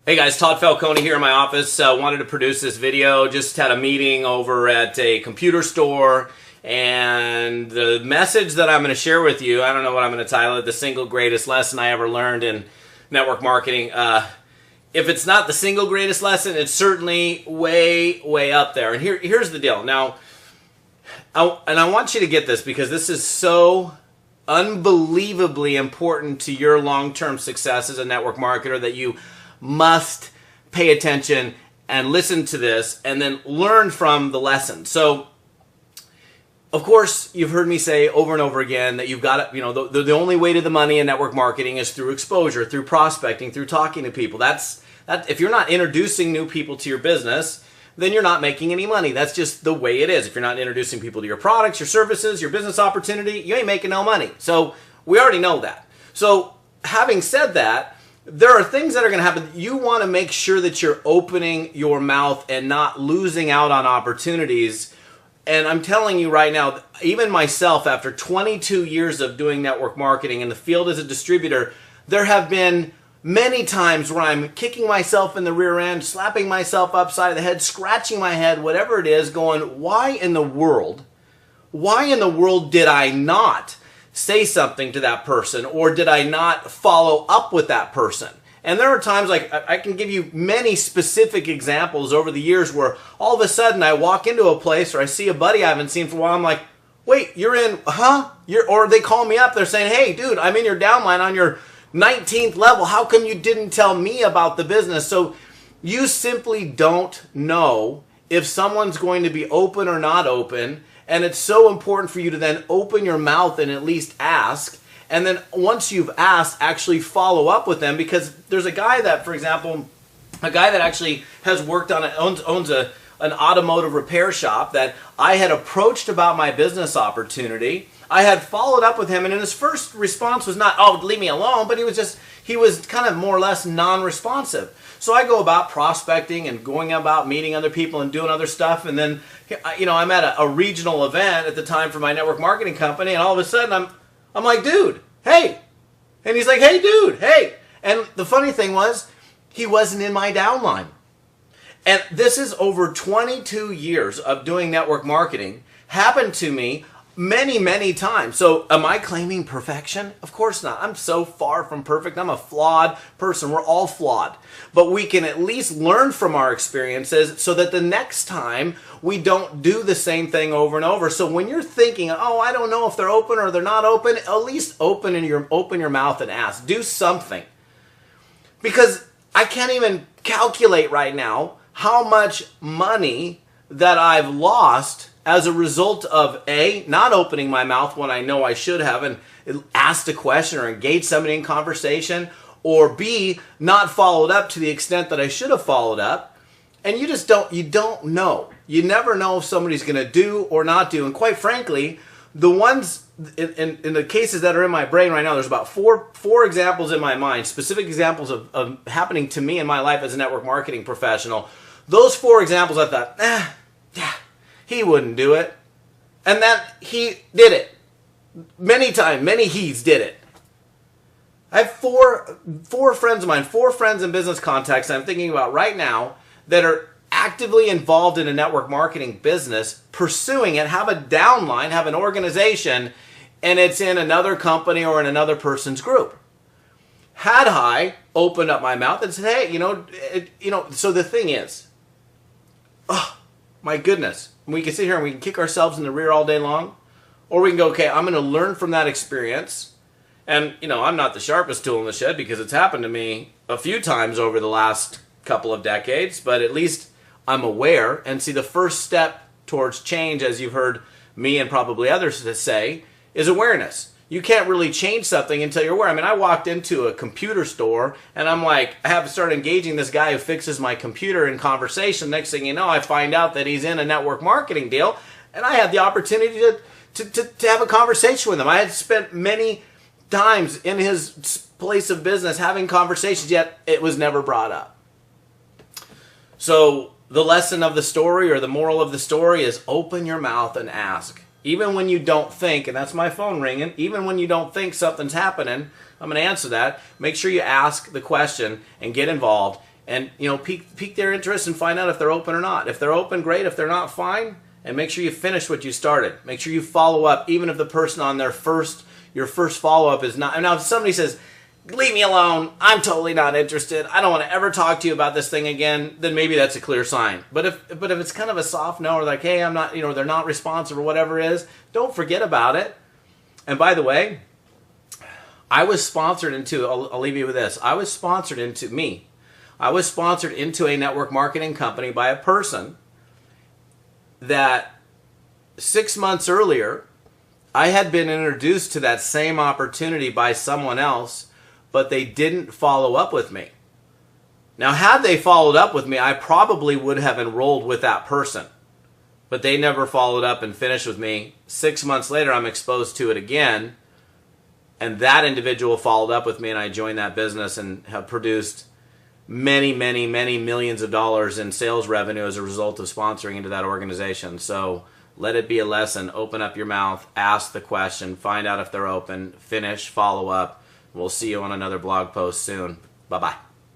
Hey guys, Todd Falcone here in my office. Wanted to produce this video. Just had a meeting over at a computer store, and the message that I'm going to share with you, I don't know what I'm going to title it, the single greatest lesson I ever learned in network marketing. If it's not the single greatest lesson, it's certainly way up there. And here's the deal. Now, I want you to get this because this is so unbelievably important to your long-term success as a network marketer that you must pay attention and listen to this and then learn from the lesson. So, of course, you've heard me say over and over again that you've got to, the only way to the money in network marketing is through exposure, through prospecting, through talking to people. That if you're not introducing new people to your business, then you're not making any money. That's just the way it is. If you're not introducing people to your products, your services, your business opportunity, you ain't making no money. So we already know that. So having said that, there are things that are going to happen. You want to make sure that you're opening your mouth and not losing out on opportunities. And I'm telling you right now, even myself, after 22 years of doing network marketing in the field as a distributor, there have been many times where I'm kicking myself in the rear end, slapping myself upside the head, scratching my head, whatever it is, going, why in the world did I not say something to that person, or did I not follow up with that person? And there are times, like I can give you many specific examples over the years where all of a sudden I walk into a place or I see a buddy I haven't seen for a while. I'm like, wait, you're in, huh? Or they call me up. They're saying, hey, dude, I'm in your downline on your 19th level. How come you didn't tell me about the business? So you simply don't know if someone's going to be open or not open. And it's so important for you to then open your mouth and at least ask. And then once you've asked, actually follow up with them. Because there's a guy that, for example, a guy that actually has worked on it, owns an automotive repair shop that I had approached about my business opportunity. I had followed up with him, and in his first response was not, oh, leave me alone, but he was kind of more or less non-responsive. So I go about prospecting and going about meeting other people and doing other stuff, and then, I'm at a regional event at the time for my network marketing company, and all of a sudden I'm like, dude, hey. And he's like, hey, dude, hey. And the funny thing was, he wasn't in my downline. And this is over 22 years of doing network marketing, happened to me many times. So am I claiming perfection? Of course not. I'm so far from perfect. I'm a flawed person. We're all flawed. But we can at least learn from our experiences so that the next time we don't do the same thing over and over. So when you're thinking, oh, I don't know if they're open or they're not open, at least open your mouth and ask. Do something. Because I can't even calculate right now how much money that I've lost as a result of A, not opening my mouth when I know I should have and asked a question or engaged somebody in conversation, or B, not followed up to the extent that I should have followed up. And you don't know. You never know if somebody's going to do or not do. And quite frankly, the ones in the cases that are in my brain right now, there's about four examples in my mind, specific examples of happening to me in my life as a network marketing professional. Those 4 examples I thought, he wouldn't do it. And that he did it. Many times, many he's did it. I have four friends of mine, 4 friends in business contacts I'm thinking about right now that are actively involved in a network marketing business, pursuing it, have a downline, have an organization, and it's in another company or in another person's group. Had I opened up my mouth and said, hey, so the thing is, oh, my goodness, we can sit here and we can kick ourselves in the rear all day long, or we can go, okay, I'm going to learn from that experience. And, I'm not the sharpest tool in the shed because it's happened to me a few times over the last couple of decades, but at least I'm aware. And see, the first step towards change, as you've heard me and probably others say, is awareness. You can't really change something until you're aware. I mean, I walked into a computer store and I'm like, I have to start engaging this guy who fixes my computer in conversation. Next thing you know, I find out that he's in a network marketing deal, and I had the opportunity to have a conversation with him. I had spent many times in his place of business having conversations, yet it was never brought up. So the lesson of the story, or the moral of the story, is open your mouth and ask. Even when you don't think, and that's my phone ringing, even when you don't think something's happening, I'm going to answer that. Make sure you ask the question and get involved and pique their interest and find out if they're open or not. If they're open, great. If they're not, fine. And make sure you finish what you started. Make sure you follow up, even if the person on your first follow-up is not. Now, if somebody says, leave me alone, I'm totally not interested, I don't want to ever talk to you about this thing again, then maybe that's a clear sign. But if it's kind of a soft no, or like, hey, I'm not, they're not responsive or whatever it is, don't forget about it. And by the way, I was sponsored into, I'll leave you with this, I was sponsored into a network marketing company by a person that 6 months earlier, I had been introduced to that same opportunity by someone else, but they didn't follow up with me. Now, had they followed up with me, I probably would have enrolled with that person. But they never followed up and finished with me. 6 months later, I'm exposed to it again, and that individual followed up with me, and I joined that business and have produced many, many, many millions of dollars in sales revenue as a result of sponsoring into that organization. So let it be a lesson. Open up your mouth, ask the question, find out if they're open, finish, follow up. We'll see you on another blog post soon. Bye-bye.